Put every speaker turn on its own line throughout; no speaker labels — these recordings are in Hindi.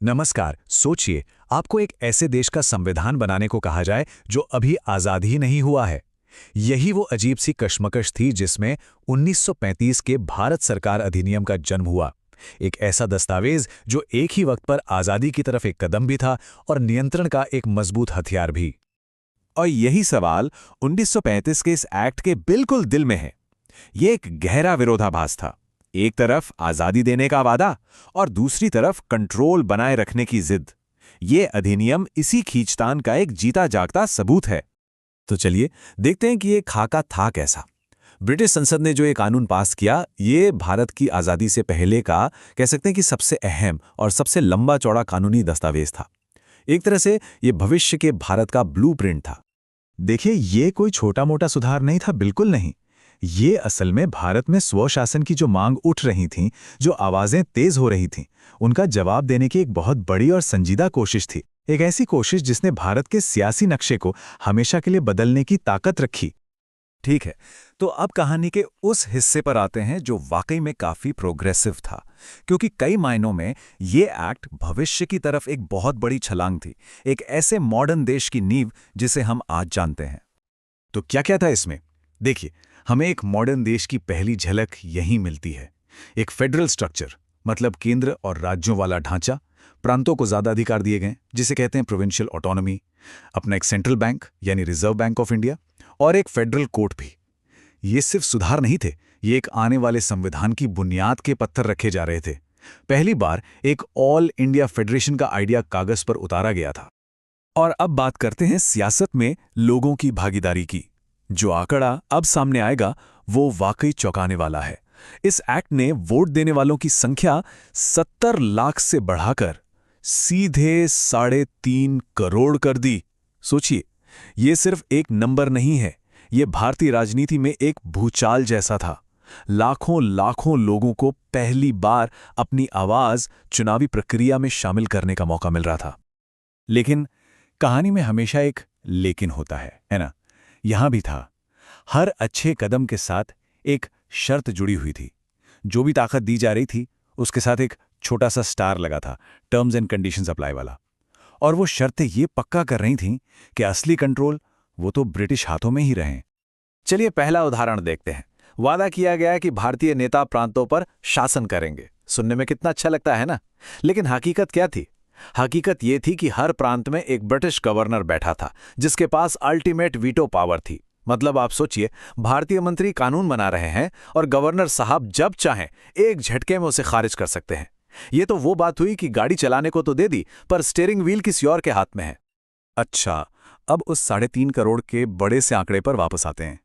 नमस्कार। सोचिए, आपको एक ऐसे देश का संविधान बनाने को कहा जाए जो अभी आज़ाद ही नहीं हुआ है। यही वो अजीब सी कश्मकश थी जिसमें 1935 के भारत सरकार अधिनियम का जन्म हुआ। एक ऐसा दस्तावेज जो एक ही वक्त पर आज़ादी की तरफ एक कदम भी था और नियंत्रण का एक मजबूत हथियार भी।
और यही सवाल 1935 के इस एक्ट के बिल्कुल दिल में है। ये एक गहरा विरोधाभास था। एक तरफ आजादी देने का वादा और दूसरी तरफ कंट्रोल बनाए रखने की जिद। ये अधिनियम इसी खींचतान का एक जीता जागता सबूत है। तो चलिए देखते हैं कि ये खाका था कैसा। ब्रिटिश संसद ने जो ये कानून पास किया, ये भारत की आज़ादी से पहले का कह सकते हैं कि सबसे अहम और सबसे लंबा चौड़ा कानूनी दस्तावेज था। एक तरह से ये भविष्य के भारत का ब्लूप्रिंट था।
देखिए, ये कोई छोटा मोटा सुधार नहीं था, बिल्कुल नहीं। ये असल में भारत में स्वशासन की जो मांग उठ रही थी, जो आवाजें तेज हो रही थीं, उनका जवाब देने की एक बहुत बड़ी और संजीदा कोशिश थी। एक ऐसी कोशिश जिसने भारत के सियासी नक्शे को हमेशा के लिए बदलने की ताकत रखी।
ठीक है, तो अब कहानी के उस हिस्से पर आते हैं जो वाकई में काफी प्रोग्रेसिव था, क्योंकि कई मायनों में ये एक्ट भविष्य की तरफ एक बहुत बड़ी छलांग थी, एक ऐसे मॉडर्न देश की नींव जिसे हम आज जानते हैं।
तो क्या क्या था इसमें? देखिए, हमें एक मॉडर्न देश की पहली झलक यहीं मिलती है। एक फेडरल स्ट्रक्चर, मतलब केंद्र और राज्यों वाला ढांचा। प्रांतों को ज्यादा अधिकार दिए गए, जिसे कहते हैं प्रोविंशियल ऑटोनॉमी। अपना एक सेंट्रल बैंक यानी रिजर्व बैंक ऑफ इंडिया, और एक फेडरल कोर्ट भी। ये सिर्फ सुधार नहीं थे, ये एक आने वाले संविधान की बुनियाद के पत्थर रखे जा रहे थे। पहली बार एक ऑल इंडिया फेडरेशन का आइडिया कागज पर उतारा गया था।
और अब बात करते हैं सियासत में लोगों की भागीदारी की। जो आंकड़ा अब सामने आएगा वो वाकई चौंकाने वाला है। इस एक्ट ने वोट देने वालों की संख्या 70 लाख से बढ़ाकर सीधे 3.5 करोड़ कर दी। सोचिए, ये सिर्फ एक नंबर नहीं है, ये भारतीय राजनीति में एक भूचाल जैसा था। लाखों लाखों लोगों को पहली बार अपनी आवाज चुनावी प्रक्रिया में शामिल करने का मौका मिल रहा था। लेकिन कहानी में हमेशा एक लेकिन होता है ना? यहां भी था। हर अच्छे कदम के साथ एक शर्त जुड़ी हुई थी। जो भी ताकत दी जा रही थी, उसके साथ एक छोटा सा स्टार लगा था, टर्म्स एंड कंडीशंस अप्लाई वाला। और वो शर्तें ये पक्का कर रही थीं कि असली कंट्रोल वो तो ब्रिटिश हाथों में ही रहें।
चलिए पहला उदाहरण देखते हैं। वादा किया गया कि भारतीय नेता प्रांतों पर शासन करेंगे। सुनने में कितना अच्छा लगता है ना? लेकिन हकीकत क्या थी? हकीकत ये थी कि हर प्रांत में एक ब्रिटिश गवर्नर बैठा था, जिसके पास अल्टीमेट वीटो पावर थी। मतलब आप सोचिए, भारतीय मंत्री कानून बना रहे हैं और गवर्नर साहब जब चाहें एक झटके में उसे खारिज कर सकते हैं। ये तो वो बात हुई कि गाड़ी चलाने को तो दे दी, पर स्टीयरिंग व्हील किसी और के हाथ में है।
अच्छा, अब उस 3.5 करोड़ के बड़े से आंकड़े पर वापस आते हैं।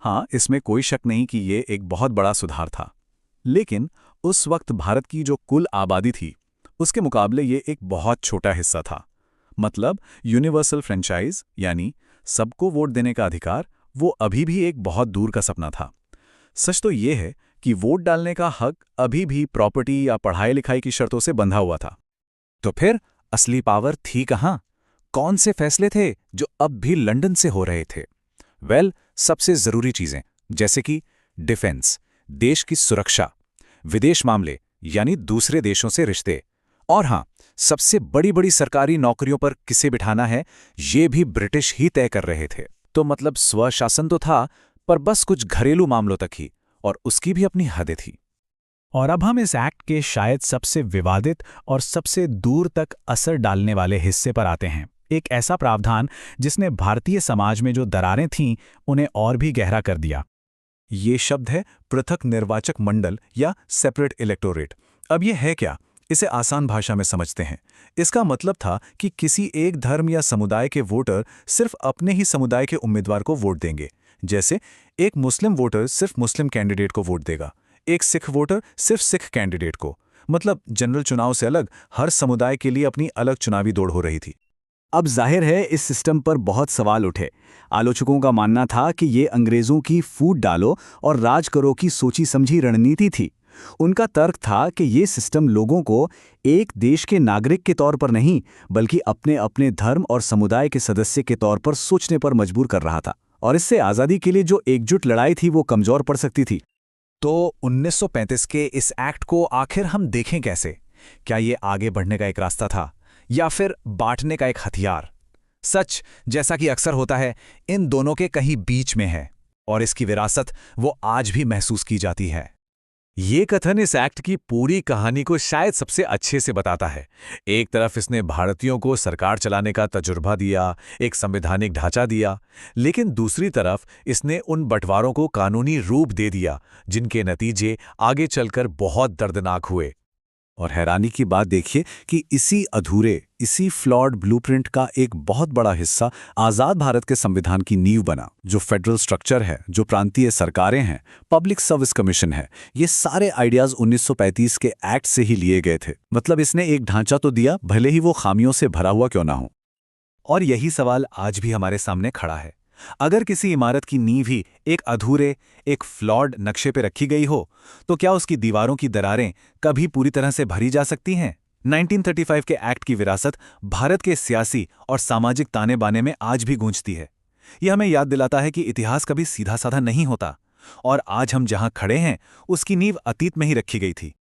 हाँ, इसमें कोई शक नहीं कि ये एक बहुत बड़ा सुधार था। लेकिन उस वक्त भारत की जो कुल आबादी थी, उसके मुकाबले ये एक बहुत छोटा हिस्सा था। मतलब यूनिवर्सल फ्रेंचाइज यानी सबको वोट देने का अधिकार, वो अभी भी एक बहुत दूर का सपना था। सच तो ये है कि वोट डालने का हक अभी भी प्रॉपर्टी या पढ़ाई लिखाई की शर्तों से बंधा हुआ था। तो फिर असली पावर थी कहाँ? कौन से फैसले थे जो अब भी लंदन से हो रहे थे? सबसे जरूरी चीजें, जैसे कि डिफेंस, देश की सुरक्षा, विदेश मामले यानी दूसरे देशों से रिश्ते, और हाँ, सबसे बड़ी बड़ी सरकारी नौकरियों पर किसे बिठाना है, ये भी ब्रिटिश ही तय कर रहे थे। तो मतलब स्वशासन तो था, पर बस कुछ घरेलू मामलों तक ही, और उसकी भी अपनी हदें थी।
और अब हम इस एक्ट के शायद सबसे विवादित और सबसे दूर तक असर डालने वाले हिस्से पर आते हैं। एक ऐसा प्रावधान जिसने भारतीय समाज में जो दरारें थीं, उन्हें और भी गहरा कर दिया।
ये शब्द है पृथक निर्वाचक मंडल या सेपरेट इलेक्टोरेट। अब ये है क्या? इसे आसान भाषा में समझते हैं। इसका मतलब था कि किसी एक धर्म या समुदाय के वोटर सिर्फ अपने ही समुदाय के उम्मीदवार को वोट देंगे। जैसे एक मुस्लिम वोटर सिर्फ मुस्लिम कैंडिडेट को वोट देगा, एक सिख वोटर सिर्फ सिख कैंडिडेट को। मतलब जनरल चुनाव से अलग हर समुदाय के लिए अपनी अलग चुनावी दौड़ हो रही थी।
अब जाहिर है इस सिस्टम पर बहुत सवाल उठे। आलोचकों का मानना था कि ये अंग्रेजों की फूट डालो और राज करो की सोची समझी रणनीति थी। उनका तर्क था कि ये सिस्टम लोगों को एक देश के नागरिक के तौर पर नहीं, बल्कि अपने अपने धर्म और समुदाय के सदस्य के तौर पर सोचने पर मजबूर कर रहा था, और इससे आज़ादी के लिए जो एकजुट लड़ाई थी वो कमजोर पड़ सकती थी।
तो 1935 के इस एक्ट को आखिर हम देखें कैसे?
क्या ये आगे बढ़ने का एक रास्ता था या फिर बांटने का एक हथियार? सच, जैसा कि अक्सर होता है, इन दोनों के कहीं बीच में है और इसकी विरासत वो आज भी महसूस की जाती है।
ये कथन इस एक्ट की पूरी कहानी को शायद सबसे अच्छे से बताता है। एक तरफ इसने भारतीयों को सरकार चलाने का तजुर्बा दिया, एक संवैधानिक ढांचा दिया, लेकिन दूसरी तरफ इसने उन बंटवारों को कानूनी रूप दे दिया जिनके नतीजे आगे चलकर बहुत दर्दनाक हुए।
और हैरानी की बात देखिए कि इसी फ्लॉड ब्लूप्रिंट का एक बहुत बड़ा हिस्सा आज़ाद भारत के संविधान की नींव बना। जो फेडरल स्ट्रक्चर है, जो प्रांतीय सरकारें हैं, पब्लिक सर्विस कमीशन है, ये सारे आइडियाज 1935 के एक्ट से ही लिए गए थे। मतलब इसने एक ढांचा तो दिया, भले ही वो खामियों से भरा हुआ क्यों ना हो।
और यही सवाल आज भी हमारे सामने खड़ा है। अगर किसी इमारत की नींव ही एक फ्लॉड नक्शे पे रखी गई हो, तो क्या उसकी दीवारों की दरारें कभी पूरी तरह से भरी जा सकती हैं? 1935 के एक्ट की विरासत भारत के सियासी और सामाजिक ताने बाने में आज भी गूंजती है। यह हमें याद दिलाता है कि इतिहास कभी सीधा साधा नहीं होता और आज हम जहां खड़े हैं उसकी नींव अतीत में ही रखी गई थी।